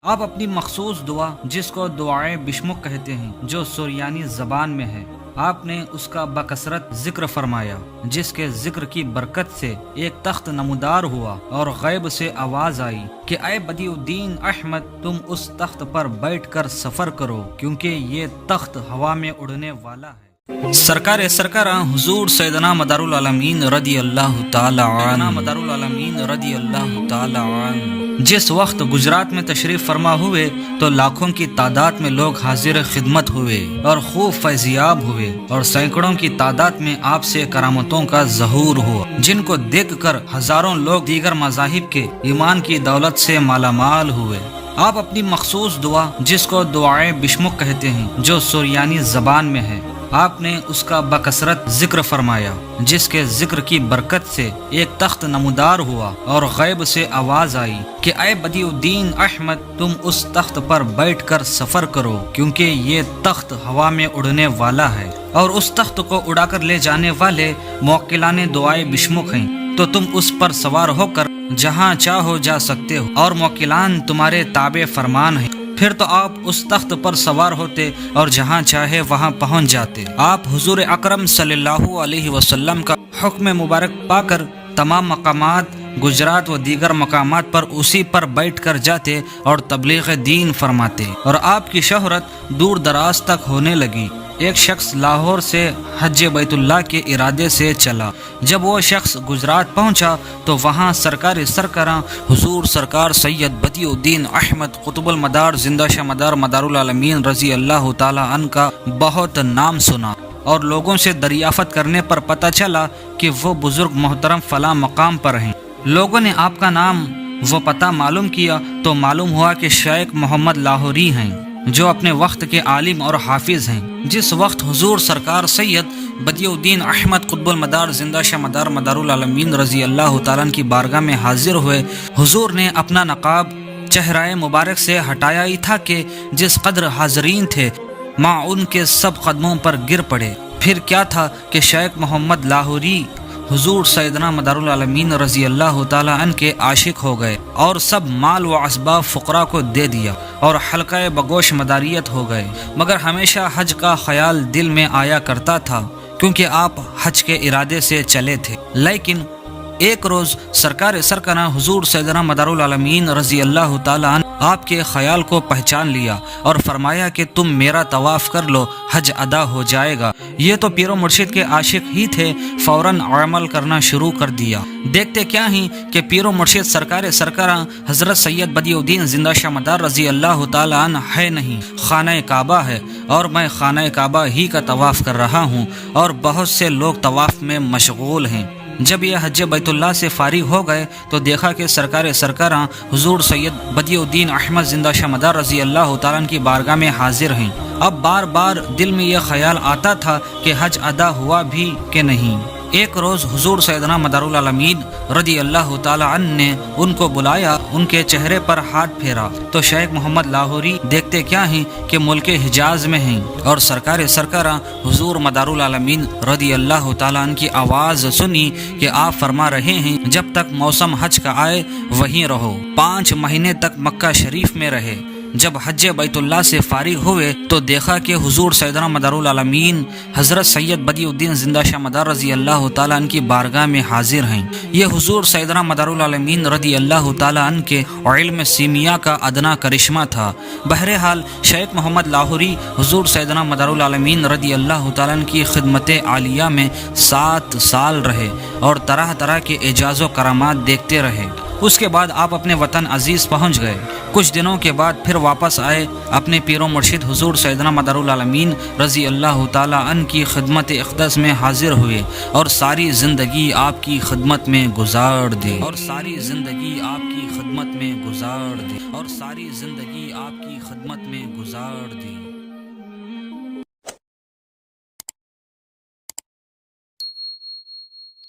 آپ اپنی مخصوص دعا جس کو دعائے بشمک کہتے ہیں جو سریانی زبان میں ہے، آپ نے اس کا بکثرت ذکر فرمایا، جس کے ذکر کی برکت سے ایک تخت نمودار ہوا اور غیب سے آواز آئی کہ اے بدیع الدین احمد، تم اس تخت پر بیٹھ کر سفر کرو کیونکہ یہ تخت ہوا میں اڑنے والا ہے۔ سرکار حضور سیدنا مدار العالمین رضی اللہ تعالی عنہ جس وقت گجرات میں تشریف فرما ہوئے تو لاکھوں کی تعداد میں لوگ حاضر خدمت ہوئے اور خوب فیضیاب ہوئے، اور سینکڑوں کی تعداد میں آپ سے کرامتوں کا ظہور ہوا، جن کو دیکھ کر ہزاروں لوگ دیگر مذاہب کے ایمان کی دولت سے مالا مال ہوئے۔ آپ اپنی مخصوص دعا جس کو دعائے بشمک کہتے ہیں جو سریانی زبان میں ہے، آپ نے اس کا بکثرت ذکر فرمایا، جس کے ذکر کی برکت سے ایک تخت نمودار ہوا اور غیب سے آواز آئی کہ اے بدیع الدین احمد، تم اس تخت پر بیٹھ کر سفر کرو کیونکہ یہ تخت ہوا میں اڑنے والا ہے، اور اس تخت کو اڑا کر لے جانے والے موکلان دعائے بشمک ہیں، تو تم اس پر سوار ہو کر جہاں چاہو جا سکتے ہو، اور موکلان تمہارے تابع فرمان ہیں۔ پھر تو آپ اس تخت پر سوار ہوتے اور جہاں چاہے وہاں پہنچ جاتے۔ آپ حضور اکرم صلی اللہ علیہ وسلم کا حکم مبارک پا کر تمام مقامات گجرات و دیگر مقامات پر اسی پر بیٹھ کر جاتے اور تبلیغ دین فرماتے، اور آپ کی شہرت دور دراز تک ہونے لگی۔ ایک شخص لاہور سے حج بیت اللہ کے ارادے سے چلا۔ جب وہ شخص گجرات پہنچا تو وہاں سرکار حضور سرکار سید بدیع الدین احمد قطب المدار زندہ شاہ مدار العالمین رضی اللہ تعالی عنہ کا بہت نام سنا، اور لوگوں سے دریافت کرنے پر پتہ چلا کہ وہ بزرگ محترم فلاں مقام پر ہیں۔ لوگوں نے آپ کا نام وہ پتہ معلوم کیا تو معلوم ہوا کہ شیخ محمد لاہوری ہیں، جو اپنے وقت کے عالم اور حافظ ہیں۔ جس وقت حضور سرکار سید بدیع الدین احمد قطب المدار زندہ شاہ مدار العالمین رضی اللہ تعالیٰ عنہ کی بارگاہ میں حاضر ہوئے، حضور نے اپنا نقاب چہرہ مبارک سے ہٹایا ہی تھا کہ جس قدر حاضرین تھے ماں ان کے سب قدموں پر گر پڑے۔ پھر کیا تھا کہ شیخ محمد لاہوری حضور سیدنا مدار العالمین رضی اللہ تعالیٰ عنہ کے عاشق ہو گئے، اور سب مال و اسباب فقراء کو دے دیا اور حلقہ بگوش مداریت ہو گئے۔ مگر ہمیشہ حج کا خیال دل میں آیا کرتا تھا کیونکہ آپ حج کے ارادے سے چلے تھے۔ لیکن ایک روز سرکار حضور سیدنا مدار العالمین رضی اللہ تعالیٰ عنہ آپ کے خیال کو پہچان لیا اور فرمایا کہ تم میرا طواف کر لو، حج ادا ہو جائے گا۔ یہ تو پیر و مرشد کے عاشق ہی تھے، فوراً عمل کرنا شروع کر دیا۔ دیکھتے کیا ہی کہ پیر و مرشد سرکار حضرت سید بدیع الدین زندہ شاہ مدار رضی اللہ تعالیٰ عنہ ہے نہیں، خانہ کعبہ ہے، اور میں خانہ کعبہ ہی کا طواف کر رہا ہوں، اور بہت سے لوگ طواف میں مشغول ہیں۔ جب یہ حج بیت اللہ سے فارغ ہو گئے تو دیکھا کہ سرکار حضور سید بدیع الدین احمد زندہ شاہ مدار رضی اللہ تعالیٰ عنہ کی بارگاہ میں حاضر ہیں۔ اب بار بار دل میں یہ خیال آتا تھا کہ حج ادا ہوا بھی کہ نہیں۔ ایک روز حضور سیدنا مدار العالمین رضی اللہ تعالی عنہ نے ان کو بلایا، ان کے چہرے پر ہاتھ پھیرا تو شیخ محمد لاہوری دیکھتے کیا ہیں کہ ملک حجاز میں ہیں، اور سرکار حضور مدار العالمین رضی اللہ تعالی عنہ کی آواز سنی کہ آپ فرما رہے ہیں جب تک موسم حج کا آئے وہیں رہو۔ 5 مہینے تک مکہ شریف میں رہے۔ جب حج بیت اللہ سے فارغ ہوئے تو دیکھا کہ حضور سیدنا مدار العالمین حضرت سید بدیع الدین زندہ شاہ مدار رضی اللہ تعالیٰ عنہ کی بارگاہ میں حاضر ہیں۔ یہ حضور سیدنا مدار العالمین رضی اللہ تعالیٰ عنہ کے علم سیمیہ کا ادنا کرشمہ تھا۔ بہرحال شیخ محمد لاہوری حضور سیدنا مدار العالمین رضی اللہ تعالیٰ عنہ کی خدمت عالیہ میں 7 سال رہے اور طرح طرح کے اعجاز و کرامات دیکھتے رہے۔ اس کے بعد آپ اپنے وطن عزیز پہنچ گئے۔ کچھ دنوں کے بعد پھر واپس آئے، اپنے پیر و مرشد حضور سیدنا مدار العالمین رضی اللہ تعالی عنہ کی خدمت اقدس میں حاضر ہوئے اور ساری زندگی آپ کی خدمت میں گزار دی اور ساری زندگی آپ کی خدمت میں گزار دی اور ساری زندگی آپ کی خدمت میں گزار دی۔